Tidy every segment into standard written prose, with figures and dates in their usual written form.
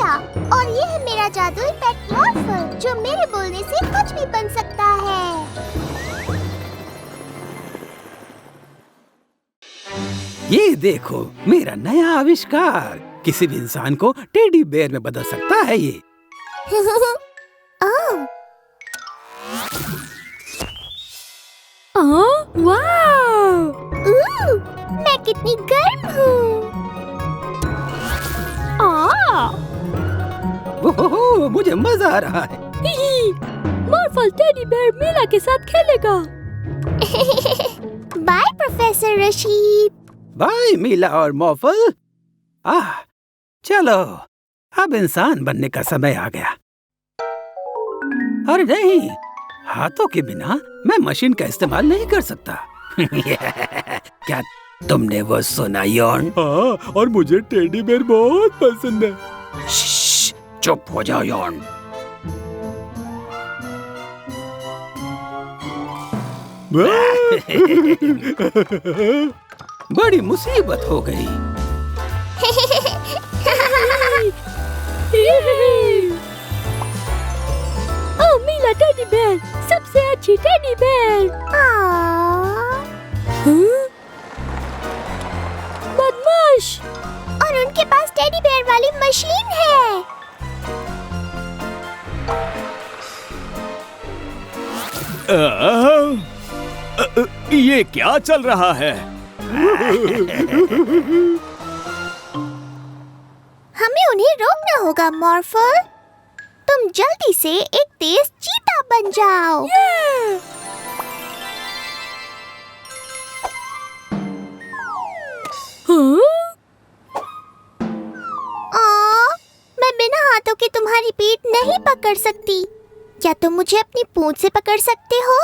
मीला और ये है मेरा जादुई पेट मॉर्फल जो मेरे बोलने से कुछ भी बन सकता है। ये देखो मेरा नया आविष्कार, किसी भी इंसान को टेडी बेयर में बदल सकता है ये। वाह! मैं कितनी गर्म हूँ। ओहो, मुझे मजा आ रहा है। मॉर्फल टेडी बेयर मीला के साथ खेलेगा। By professor Rashid. बाय मीला और मॉर्फल। चलो अब इंसान बनने का समय आ गया। अरे नहीं, हाथों के बिना मैं मशीन का इस्तेमाल नहीं कर सकता। क्या तुमने वो सुना यॉर्न? हाँ, और मुझे टेडी बेयर बहुत पसंद है। श्श्श, चुप हो जाओ यॉर्न। बड़ी मुसीबत हो गई। ओह मीला टेडी बेयर, सबसे अच्छी टेडी बेयर। बदमाश! और उनके पास टेडी बेयर वाली मशीन है। ये क्या चल रहा है? हमें उन्हें रोकना होगा मॉर्फल। तुम जल्दी से एक तेज चीता बन जाओ। मैं बिना हाथों के तुम्हारी पीठ नहीं पकड़ सकती। क्या तुम मुझे अपनी पूंछ से पकड़ सकते हो?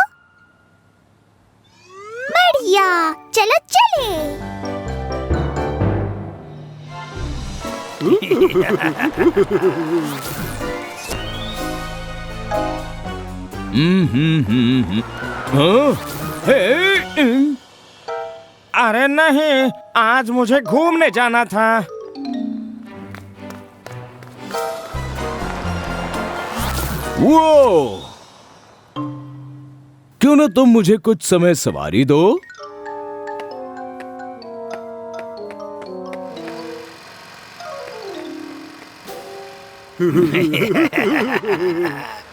बढ़िया, चलो चले। अरे नहीं, आज मुझे घूमने जाना था। वो क्यों ना तुम मुझे कुछ समय सवारी दो?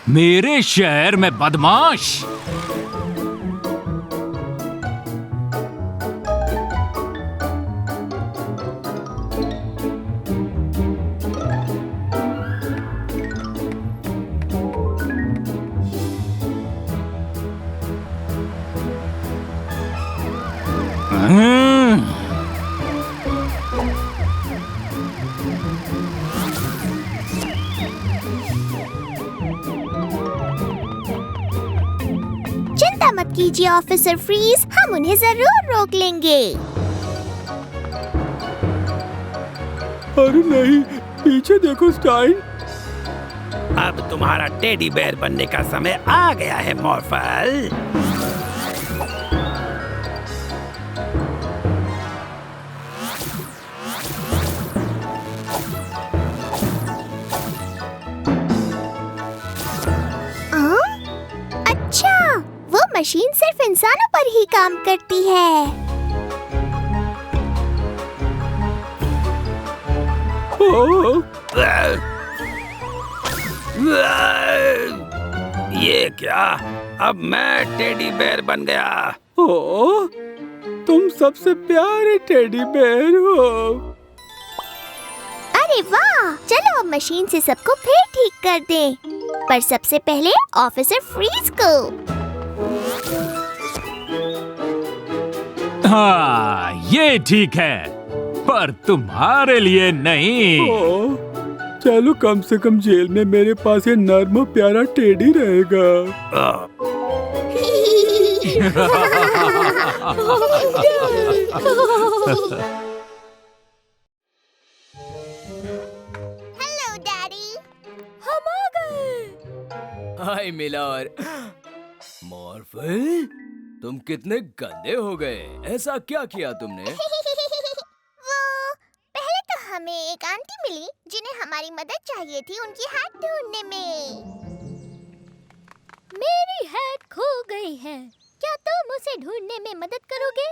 मेरे शहर में बदमाश! चिंता मत कीजिए ऑफिसर फ्रीज, हम उन्हें जरूर रोक लेंगे। अरे नहीं, पीछे देखो स्टाइन। अब तुम्हारा टेडी बेयर बनने का समय आ गया है मॉर्फल। अच्छा, वो मशीन सिर्फ इंसानों पर ही काम करती है। ये क्या? अब मैं टेडी बेयर बन गया। ओ, तुम सबसे प्यारे टेडी बेयर हो। अरे वाह, चलो अब मशीन से सबको फिर ठीक कर दें। पर सबसे पहले ऑफिसर फ्रीज को। हाँ, ये ठीक है, पर तुम्हारे लिए नहीं। चलो, कम से कम जेल में मेरे पास ये नर्म प्यारा टेडी रहेगा। Hello daddy. हम आ गए। हाय मिलर। मॉर्फल, तुम कितने गंदे हो गए। ऐसा क्या किया तुमने? वो पहले तो हमें एक आंटी मिली जिन्हें हमारी मदद चाहिए थी उनकी हैट ढूंढने में। मेरी हैट खो गई है, क्या तुम उसे ढूंढने में मदद करोगे?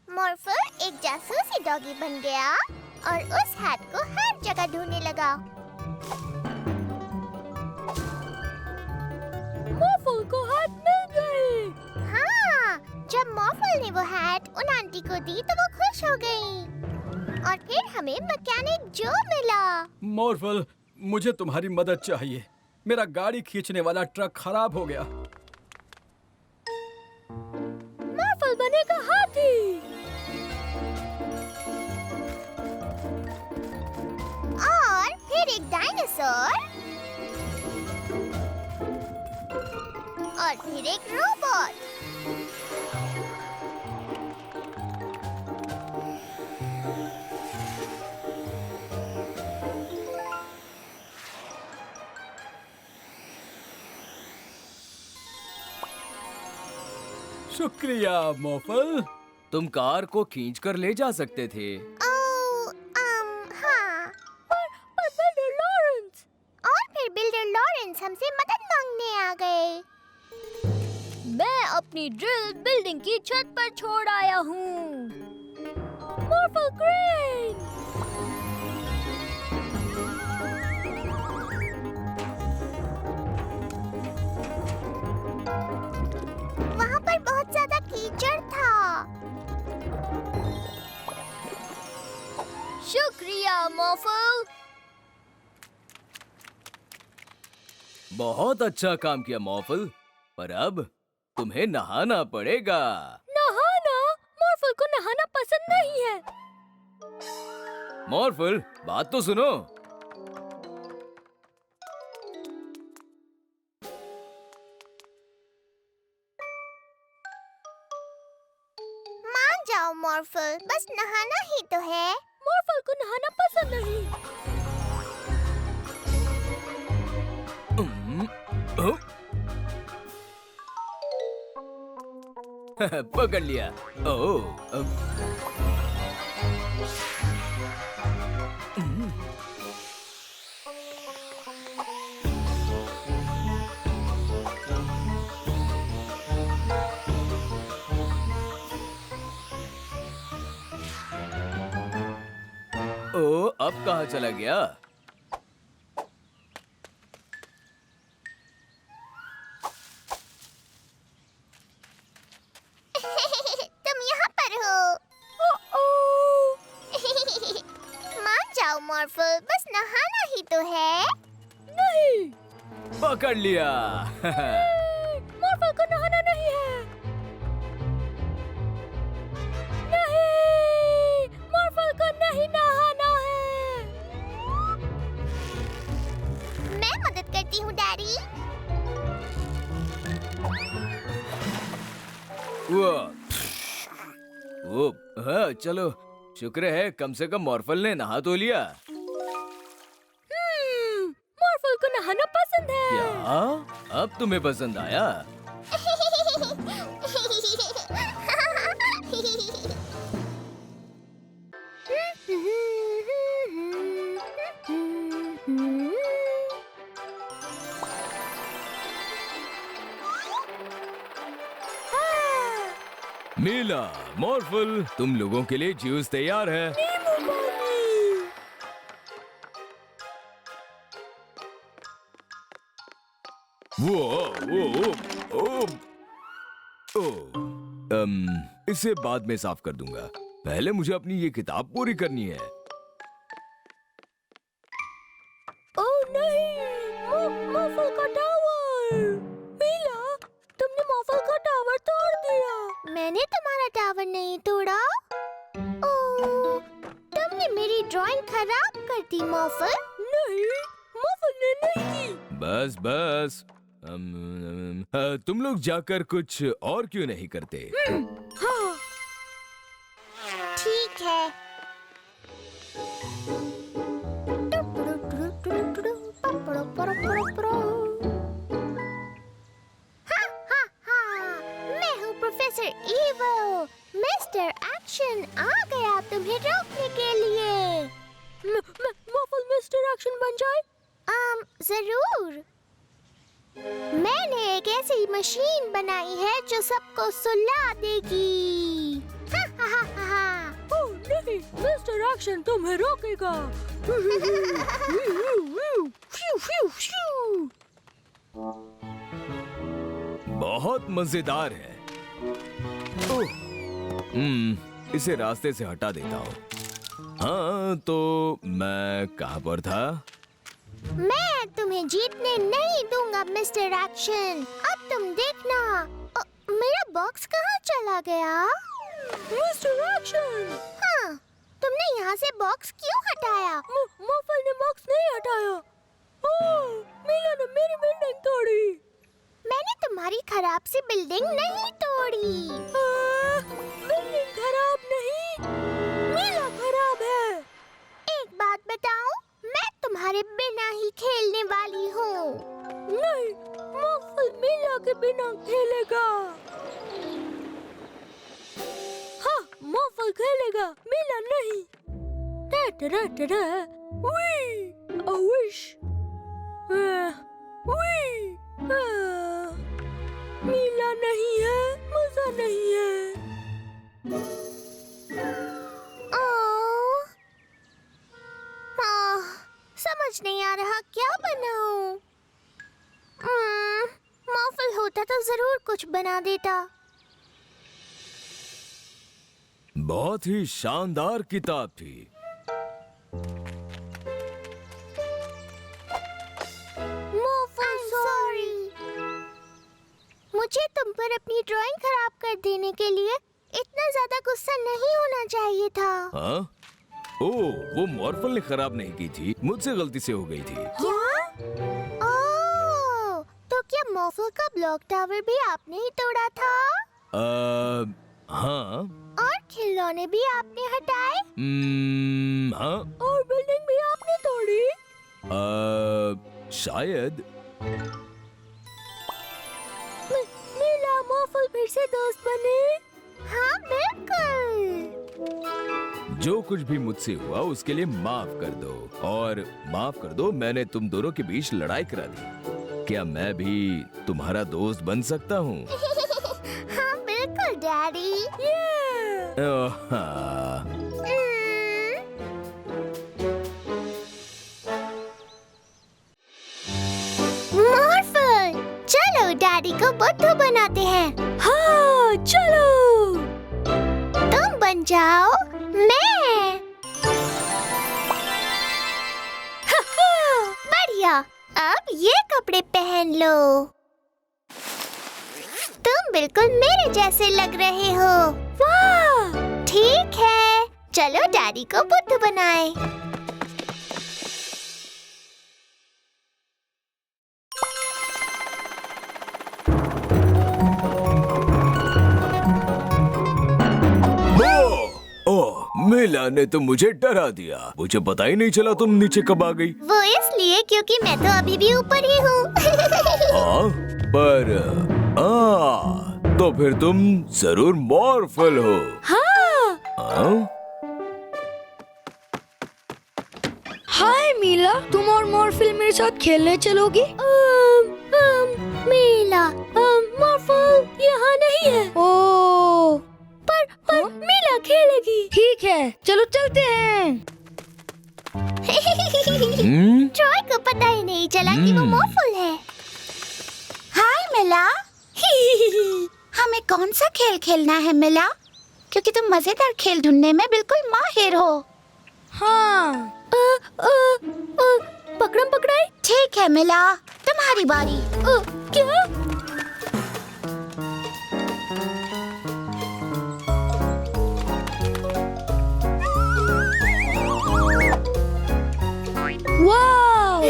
मॉर्फल एक जासूसी डॉगी बन गया और उस हैट को हर जगह ढूंढने लगा। मॉर्फल को हैट मिल गई। हाँ, जब मॉर्फल ने वो हैट उन आंटी को दी तो वो खुश हो गई। और फिर हमें मैकेनिक जो मिला। मॉर्फल, मुझे तुम्हारी मदद चाहिए। मेरा गाड़ी खींचने वाला ट्रक खराब हो गया। मॉर्फल बनेगा हाथी। और फिर एक डायनासोर और फिर एक रोबोट। शुक्रिया मॉर्फल, तुम कार को खींच कर ले जा सकते थे। हाँ। पर बिल्डर लॉरेंस। और फिर बिल्डर लॉरेंस हमसे मदद मांगने आ गए। मैं अपनी ड्रिल बिल्डिंग की छत पर छोड़ आया हूँ। मॉर्फल क्रेन। वहाँ पर बहुत ज्यादा कीचड़ था। शुक्रिया मॉर्फल। बहुत अच्छा काम किया मॉर्फल, पर अब तुम्हें नहाना पड़ेगा। नहाना? मॉर्फल को नहाना पसंद नहीं है। मॉर्फल, बात तो सुनो। मान जाओ मॉर्फल, बस नहाना ही तो है। मॉर्फल को नहाना पसंद नहीं। पकड़ लिया। ओह, अब कहाँ चला गया? तुम यहाँ पर हो। मान जाओ मॉर्फल, बस नहाना ही तो है। नहीं, पकड़ लिया। मॉर्फल को नहाना नहीं है। नहीं, मॉर्फल को नहीं नहाना है। मैं मदद करती हूँ डैडी। वो हाँ, चलो, शुक्र है कम से कम मॉर्फल ने नहा तो लिया। मॉर्फल को नहाना पसंद है। क्या? अब तुम्हें पसंद आया? मीला, मॉर्फल, तुम लोगों के लिए जूस तैयार है। इसे बाद में साफ कर दूंगा। पहले मुझे अपनी ये किताब पूरी करनी है। ओह नहीं, मॉर्फल का टावर। मीला, तुमने मॉर्फल का टावर तोड़ दिया। मैंने तुम्हारा टावर नहीं तोड़ा। ओह, तुमने मेरी ड्राइंग खराब कर दी मॉर्फल। नहीं, मॉर्फल ने नहीं की। बस बस, तुम लोग जाकर कुछ और क्यों नहीं करते? हाँ, ठीक है। हाँ, हाँ, हाँ, मैं हूँ प्रोफेसर ईवल। मिस्टर एक्शन आ गया तुम्हें रोकने के लिए। मॉर्फल जरूर। मैंने एक ऐसी मशीन बनाई है जो सबको सुला देगी। हा हा हा हा हा। ओह नहीं, मिस्टर एक्शन तुम्हें रोकेगा। बहुत मजेदार है। इसे रास्ते से हटा देता हूँ। हाँ, तो मैं कहाँ पर था? मैं तुम्हें जीतने नहीं दूंगा मिस्टर एक्शन। अब तुम देखना। मेरा बॉक्स कहाँ चला गया? मिस्टर एक्शन, हाँ, तुमने यहाँ से बॉक्स क्यों हटाया? मॉर्फल ने बॉक्स नहीं हटाया। ओह, मीला ने मेरी बिल्डिंग तोड़ी। मैंने तुम्हारी खराब सी बिल्डिंग नहीं तोड़ी। बिल्डिंग खराब नहीं, मीला खराब है। एक बात बताऊं, मैं तुम्हारे बिना ही खेलने वाली हूँ। नहीं, मॉर्फल मीला के बिना खेलेगा। हाँ, मॉर्फल खेलेगा, मीला नहीं। टा-टा-टा-टा, वी, a wish, वी, मीला नहीं है, मजा नहीं है। समझ नहीं आ रहा क्या बनाऊं। मॉर्फल होता तो जरूर कुछ बना देता। बहुत ही शानदार किताब थी। मॉर्फल सॉरी। मुझे तुम पर अपनी ड्राइंग खराब कर देने के लिए इतना ज्यादा गुस्सा नहीं होना चाहिए था। हाँ? ओह, वो मॉर्फल ने खराब नहीं की थी, मुझसे गलती से हो गई थी। क्या? ओह, तो क्या मॉर्फल का ब्लॉक टावर भी आपने ही तोड़ा था? हाँ। और खिलौने भी आपने हटाए? हाँ। और बिल्डिंग भी आपने तोड़ी? शायद। मीला मॉर्फल फिर से दोस्त बने? हाँ बिल्कुल। जो कुछ भी मुझसे हुआ उसके लिए माफ कर दो। और माफ कर दो, मैंने तुम दोनों के बीच लड़ाई करा दी। क्या मैं भी तुम्हारा दोस्त बन सकता हूँ? हाँ बिल्कुल डैडी। हाँ। मॉर्फल, चलो डैडी को बुद्धू बनाते हैं। हाँ चलो। तुम बन जाओ मैं। बढ़िया, अब ये कपड़े पहन लो। तुम बिल्कुल मेरे जैसे लग रहे हो। वाह! ठीक है, चलो डैडी को बुद्धू बनाए। ओह, मीला ने तो मुझे डरा दिया। मुझे पता ही नहीं चला तुम नीचे कब आ गई। वो इसलिए क्योंकि मैं तो अभी भी ऊपर ही हूँ। हाँ, पर तो फिर तुम जरूर मॉर्फल हो। हाँ। हाँ? हाय मीला, तुम और मॉर्फल मेरे साथ खेलने चलोगी? मीला, मॉर्फल यहाँ नहीं है। ओह, पर मीला खेलेगी। ठीक है, चलो चलते हैं। ट्रॉय को पता ही नहीं चला कि वो मॉर्फल है। हाय मिला। हमें कौन सा खेल खेलना है मिला? क्योंकि तुम मजेदार खेल ढूंढने में बिल्कुल माहिर हो। हाँ। पकड़म पकड़ाई। ठीक है मिला, तुम्हारी बारी। क्या? वाव!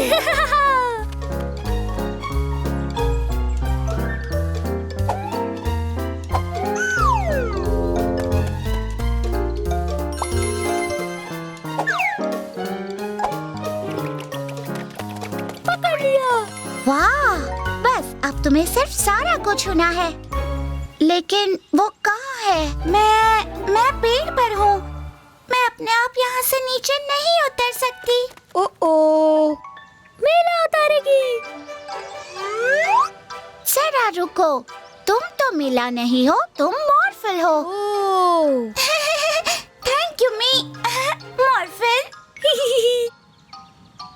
पकड़ लिया। वाह, बस अब तुम्हें सिर्फ सारा को छूना है। लेकिन वो कहाँ है? मैं पेड़ पर हूँ। मैं अपने आप यहाँ से नीचे नहीं उतर सकती। ओ मीला उतारेगी। देखो, तुम तो मिला नहीं हो, तुम मॉर्फल हो। ओह, थैंक यू मी मॉर्फल।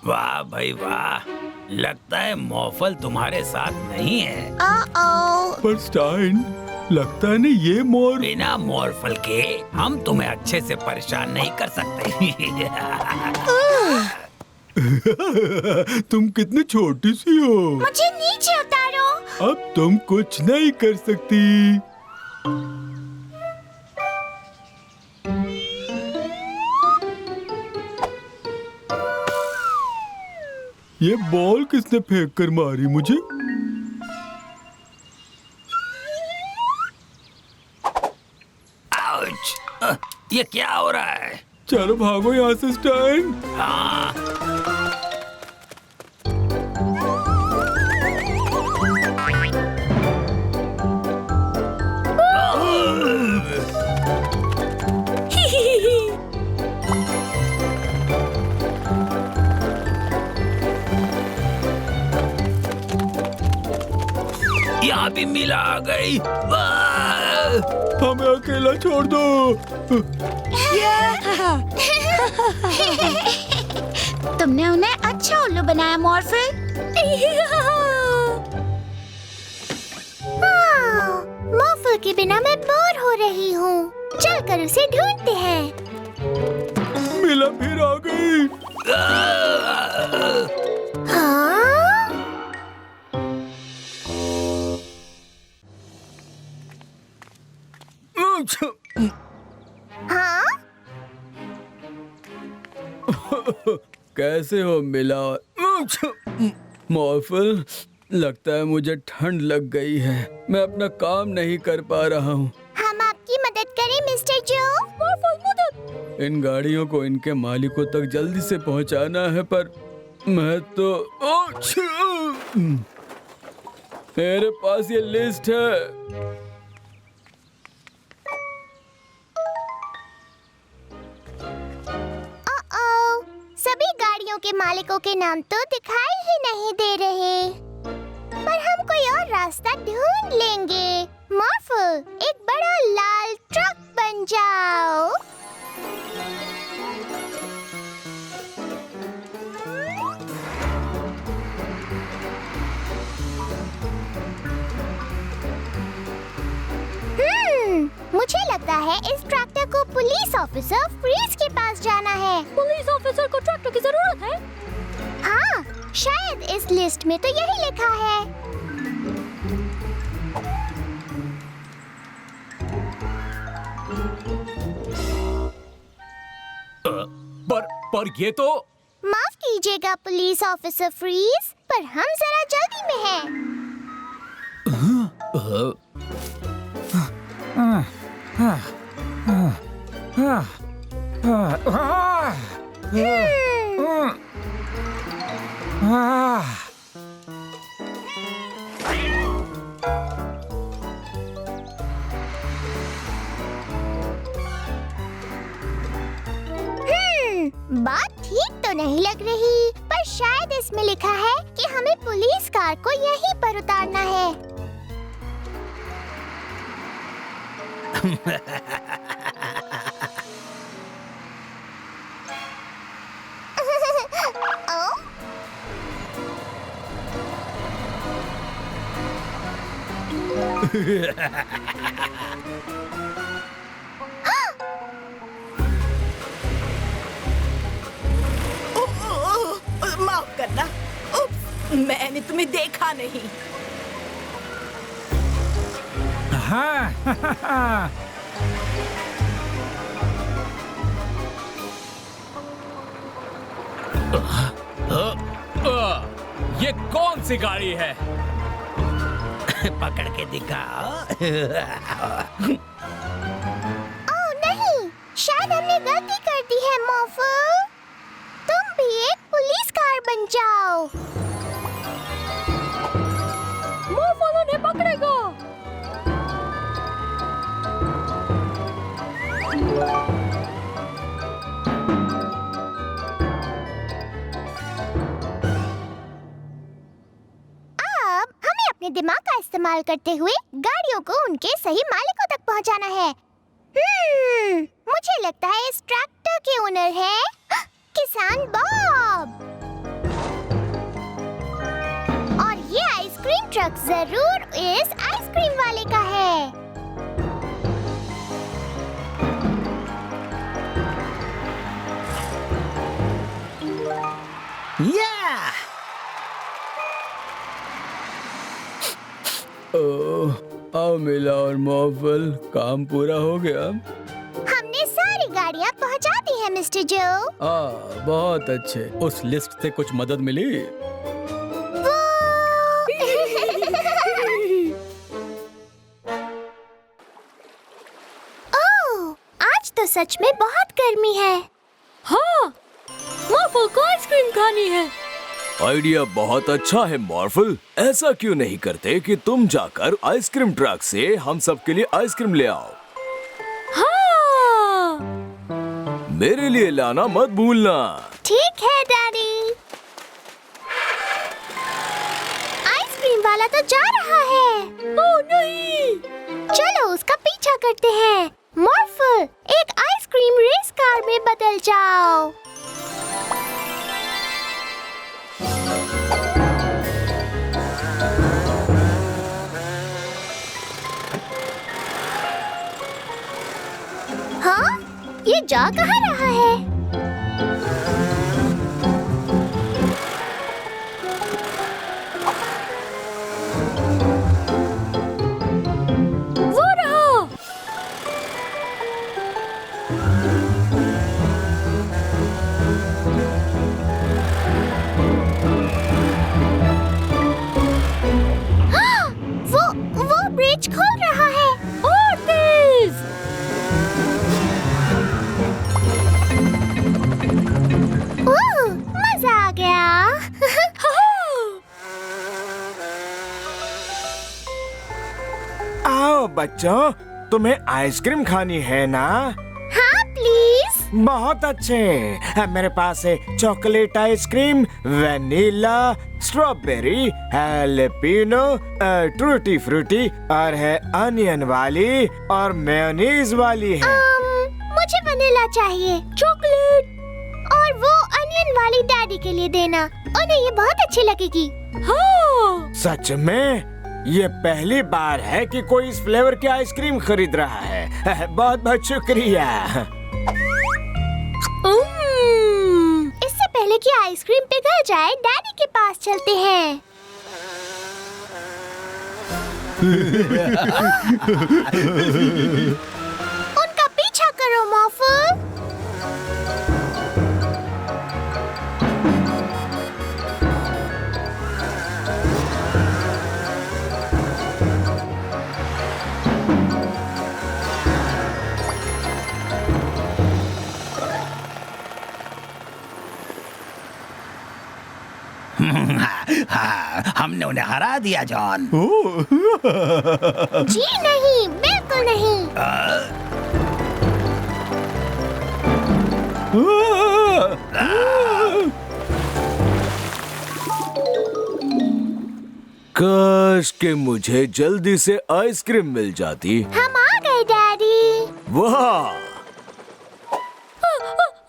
वाह भाई वाह, लगता है मॉर्फल तुम्हारे साथ नहीं है। पर स्टाइन, लगता है ना ये मोर। बिना मॉर्फल के हम तुम्हें अच्छे से परेशान नहीं कर सकते। तुम कितनी छोटी सी हो। मुझे नीचे उतारो। अब तुम कुछ नहीं कर सकती। ये बॉल किसने फेंक कर मारी मुझे? आउच! ये क्या हो रहा है? चलो भागो यहाँ से स्टाइन। हाँ। यहाँ भी मिला आ गई। वाह! हमें अकेला छोड़ दो। तुमने उन्हें अच्छा उल्लू बनाया मॉर्फल। मॉर्फल के बिना मैं बोर हो रही हूँ। चलकर उसे ढूंढते हैं। मिला फिर आ गई। हाँ? हाँ? कैसे हो मिला? मॉर्फल, लगता है मुझे ठंड लग गई है। मैं अपना काम नहीं कर पा रहा हूँ। हम आपकी मदद करें मिस्टर जो? मॉर्फल मदद। इन गाड़ियों को इनके मालिकों तक जल्दी से पहुँचाना है, पर मैं तो मेरे पास ये लिस्ट है। सभी गाड़ियों के मालिकों के नाम तो दिखाई ही नहीं दे रहे, पर हम कोई और रास्ता ढूंढ लेंगे। मॉर्फल, एक बड़ा लाल ट्रक बन जाओ। मुझे लगता है इस ट्रैक्टर को पुलिस ऑफिसर फ्रीज के पास जाना है। पुलिस ऑफिसर को ट्रैक्टर की जरूरत है? हाँ, शायद इस लिस्ट में तो यही लिखा है। पर ये तो माफ कीजिएगा पुलिस ऑफिसर फ्रीज, पर हम जरा जल्दी में हैं। बात ठीक तो नहीं लग रही, पर शायद इसमें लिखा है कि हमें पुलिस कार को यहीं पर उतारना है। माफ करना, मैंने तुम्हें देखा नहीं। ये कौन सी गाड़ी है? पकड़ के दिखाओ। ओह नहीं, शायद हमने गलती कर दी है मॉर्फल। तुम भी एक पुलिस कार बन जाओ। मॉर्फल उन्हें पकड़ेगा। अब हमें अपने दिमाग का इस्तेमाल करते हुए गाड़ियों को उनके सही मालिकों तक पहुंचाना है। मुझे लगता है इस ट्रैक्टर के ओनर है किसान बॉब। और ये आइसक्रीम ट्रक जरूर इस आइसक्रीम वाले का है। आओ मिला और मॉर्फल, काम पूरा हो गया। हमने सारी गाड़ियाँ पहुँचा दी हैं मिस्टर जो। बहुत अच्छे। उस लिस्ट से कुछ मदद मिली? ओह, आज तो सच में बहुत गर्मी है। हाँ, मॉर्फल को आइसक्रीम खानी है। आइडिया बहुत अच्छा है मॉर्फल। ऐसा क्यों नहीं करते कि तुम जाकर आइसक्रीम ट्रक से हम सब के लिए आइसक्रीम ले आओ। हाँ। मेरे लिए लाना मत भूलना। ठीक है डैडी। आइसक्रीम वाला तो जा रहा है। ओह नहीं। चलो उसका पीछा करते हैं। मॉर्फल, एक आइसक्रीम रेस कार में बदल जाओ। हाँ? ये जा कहाँ रहा है? वो रहा। वो ब्रिज खोल रहा है। और तेज। ओह, मजा आ गया। आओ बच्चों, तुम्हें आइसक्रीम खानी है ना? हाँ प्लीज। बहुत अच्छे। मेरे पास है chocolate ice cream, vanilla, strawberry, jalapeno, tutti frutti और है अनियन वाली और मेयोनीज वाली है। मुझे वनीला चाहिए। चॉकलेट। और वो अनियन वाली डैडी के लिए देना, उन्हें ये बहुत अच्छी लगेगी। हाँ। सच में? ये पहली बार है कि कोई इस फ्लेवर की आइसक्रीम खरीद रहा है। बहुत बहुत शुक्रिया। इससे पहले कि आइसक्रीम पिघल जाए, डैडी के पास चलते हैं। उनका पीछा करो मॉर्फल। हमने उन्हें हरा दिया जॉन। जी नहीं, बिल्कुल नहीं। काश कि मुझे जल्दी से आइसक्रीम मिल जाती। हम आ गए डैडी। वाह!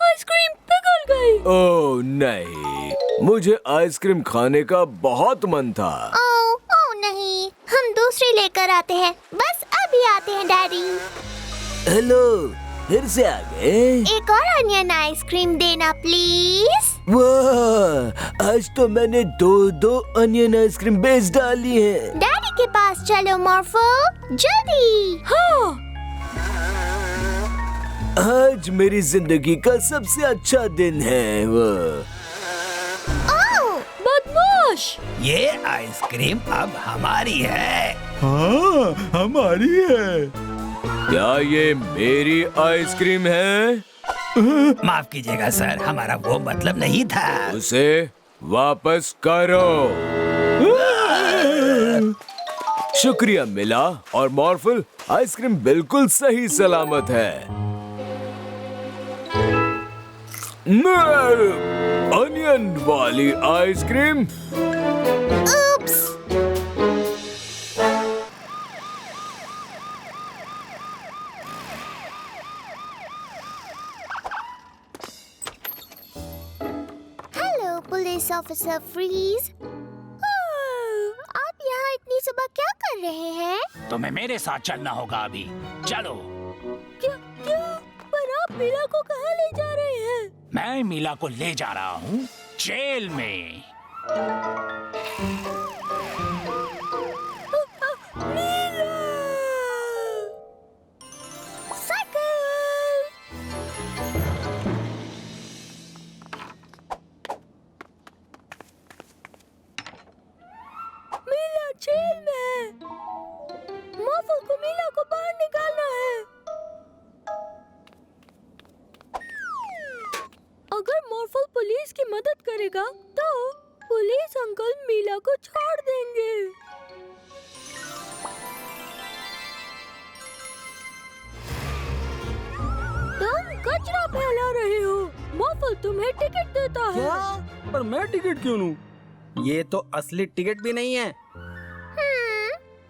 आइसक्रीम पिघल गई। ओह नहीं, मुझे आइसक्रीम खाने का बहुत मन था। ओह नहीं, हम दूसरी लेकर आते हैं। बस अभी आते हैं डैडी। हेलो, फिर से आ गए। एक और अनियन आइसक्रीम देना प्लीज। वाह! आज तो मैंने दो अनियन आइसक्रीम बेच डाली है। डैडी के पास चलो मॉर्फल, जल्दी। हाँ। आज मेरी जिंदगी का सबसे अच्छा दिन है। बदमाश। ये आइसक्रीम अब हमारी है। हाँ, हमारी है। क्या ये मेरी आइसक्रीम है? माफ कीजिएगा सर, हमारा वो मतलब नहीं था। उसे वापस करो। शुक्रिया मिला और मॉर्फल, आइसक्रीम बिल्कुल सही सलामत है। अनियन वाली ice cream. Oops! Police officer freeze. आप यहाँ इतनी सुबह क्या कर रहे हैं? तुम्हें मेरे साथ चलना होगा अभी। चलो। क्या क्या? पर आप मीला को कहाँ ले जा रहे हैं? मैं मीला को ले जा रहा हूँ जेल में। मीला! साइकिल! मीला जेल में है। मॉर्फल को मीला को बाहर निकालना है। अगर मॉर्फल पुलिस की मदद करेगा तो पुलिस अंकल मीला को छोड़ देंगे। तुम कचरा फैला रहे हो। मॉर्फल तुम्हें टिकट देता है। क्या? पर मैं टिकट क्यों लूं? ये तो असली टिकट भी नहीं है।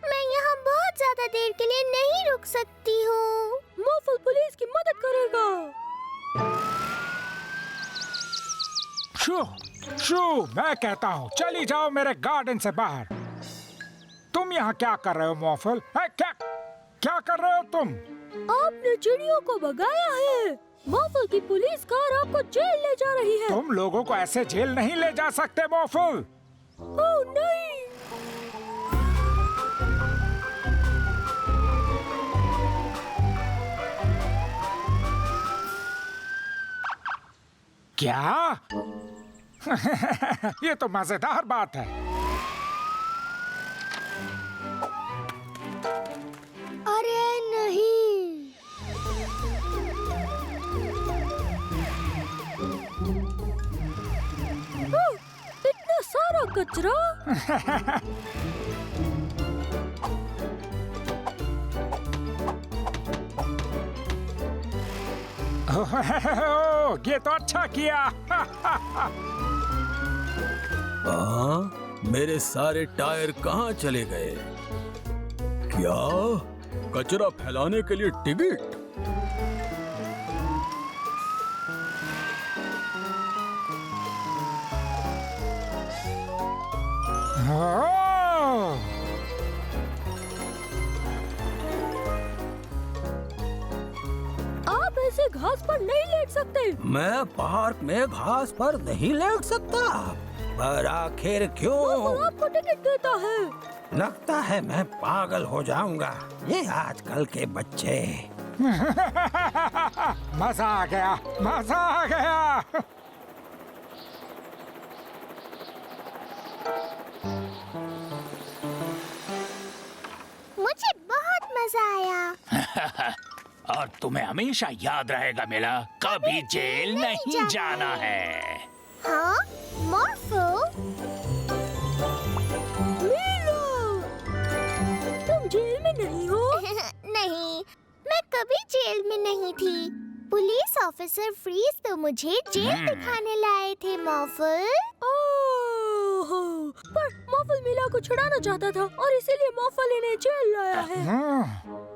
मैं यहाँ बहुत ज्यादा देर के लिए नहीं रुक सकती हूँ। मॉर्फल पुलिस की मदद करेगा। शू शू, मैं कहता हूँ चली जाओ मेरे गार्डन से बाहर। तुम यहाँ क्या कर रहे हो मॉर्फल? क्या क्या कर रहे हो तुम? आपने चिड़ियों को भगाया है। मॉर्फल की पुलिस कार आपको जेल ले जा रही है। तुम लोगों को ऐसे जेल नहीं ले जा सकते मॉर्फल। ओह नहीं! क्या? ये तो मजेदार बात है। अरे नहीं! इतना सारा कचरा! ये तो अच्छा किया। मेरे सारे टायर कहाँ चले गए? क्या? कचरा फैलाने के लिए टिकट? आप ऐसे घास पर नहीं लेट सकते। मैं पार्क में घास पर नहीं लेट सकता। पर आखिर क्यों? मॉर्फल आपको टिकट देता है। लगता है मैं पागल हो जाऊंगा। ये आजकल के बच्चे। मजा आ गया, मजा आ गया। मुझे बहुत मजा आया। और तुम्हें हमेशा याद रहेगा मीला, कभी जेल नहीं जाना है। हाँ, मॉर्फल? मीला! तुम जेल में नहीं हो? नहीं, मैं कभी जेल में नहीं थी। पुलिस ऑफिसर फ्रीज तो मुझे जेल दिखाने लाए थे मॉर्फल। ओह, पर मॉर्फल मीला को छुड़ाना चाहता था और इसीलिए मॉर्फल इन्हें जेल लाया है।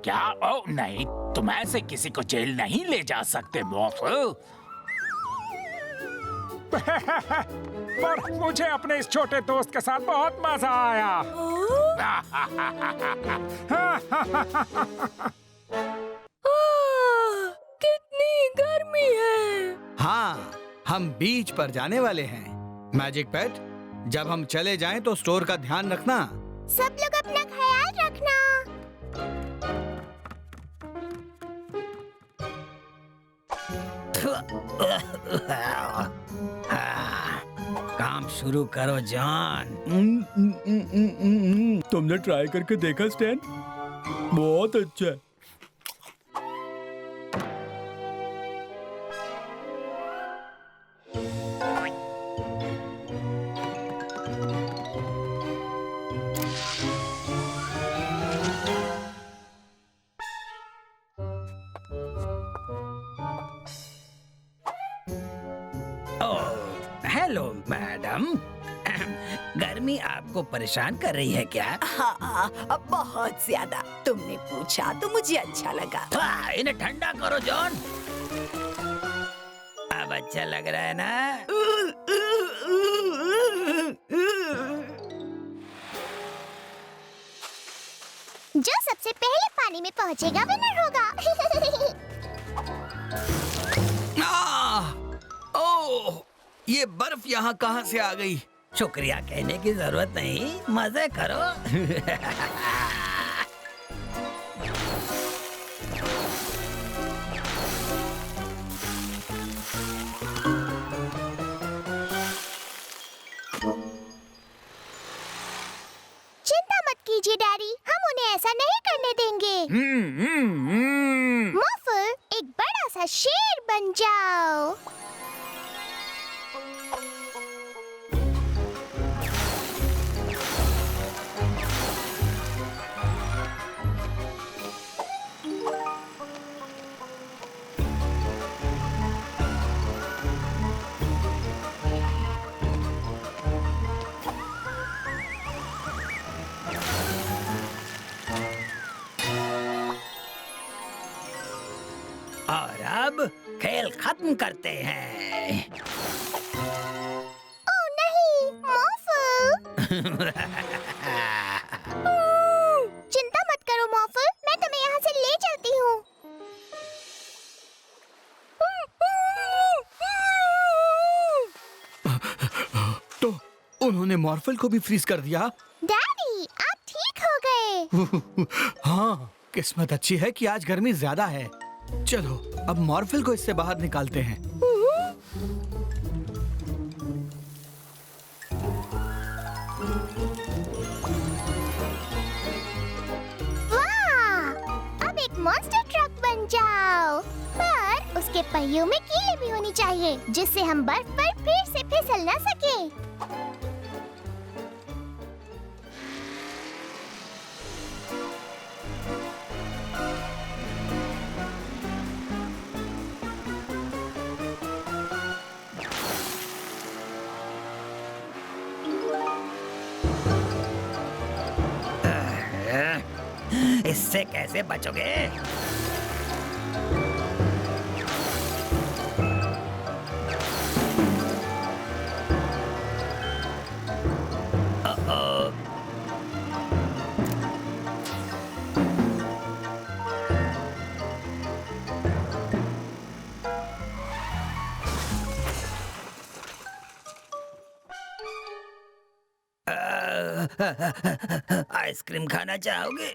क्या? ओ नहीं, तुम ऐसे किसी को जेल नहीं ले जा सकते मॉर्फल। पर मुझे अपने इस छोटे दोस्त के साथ बहुत मजा आया। कितनी गर्मी है। हाँ, हम बीच पर जाने वाले हैं। मैजिक पेट, जब हम चले जाएं तो स्टोर का ध्यान रखना। सब लोग अपना ख्याल रखना। काम शुरू करो जॉन। तुमने ट्राई करके देखा स्टैन? बहुत अच्छा है। हेलो मैडम, गर्मी आपको परेशान कर रही है क्या? हाँ, अब बहुत ज्यादा। तुमने पूछा तो मुझे अच्छा लगा। इन्हें ठंडा करो जॉन। अब अच्छा लग रहा है ना? पानी में पहुंचेगा विनर होगा। ओह, ये बर्फ यहाँ कहाँ से आ गई? शुक्रिया कहने की जरूरत नहीं, मजे करो। चिंता मत कीजिए डैडी, हम उन्हें ऐसा नहीं करने देंगे। मोफल, एक बड़ा सा शेर बन जाओ। और अब खेल खत्म करते हैं। ओह नहीं, मोफल। चिंता मत करो मोफल, मैं तुम्हें यहाँ से ले चलती हूँ। तो उन्होंने मॉर्फल को भी फ्रीज कर दिया। डैडी, आप ठीक हो गए। हाँ, किस्मत अच्छी है कि आज गर्मी ज्यादा है। चलो अब मॉर्फल को इससे बाहर निकालते हैं। वाह! अब एक मॉन्स्टर ट्रक बन जाओ, पर उसके पहियों में कीलें भी होनी चाहिए, जिससे हम बर्फ पर फिर से फिसल न सके। इससे कैसे बचोगे? आइसक्रीम खाना चाहोगे?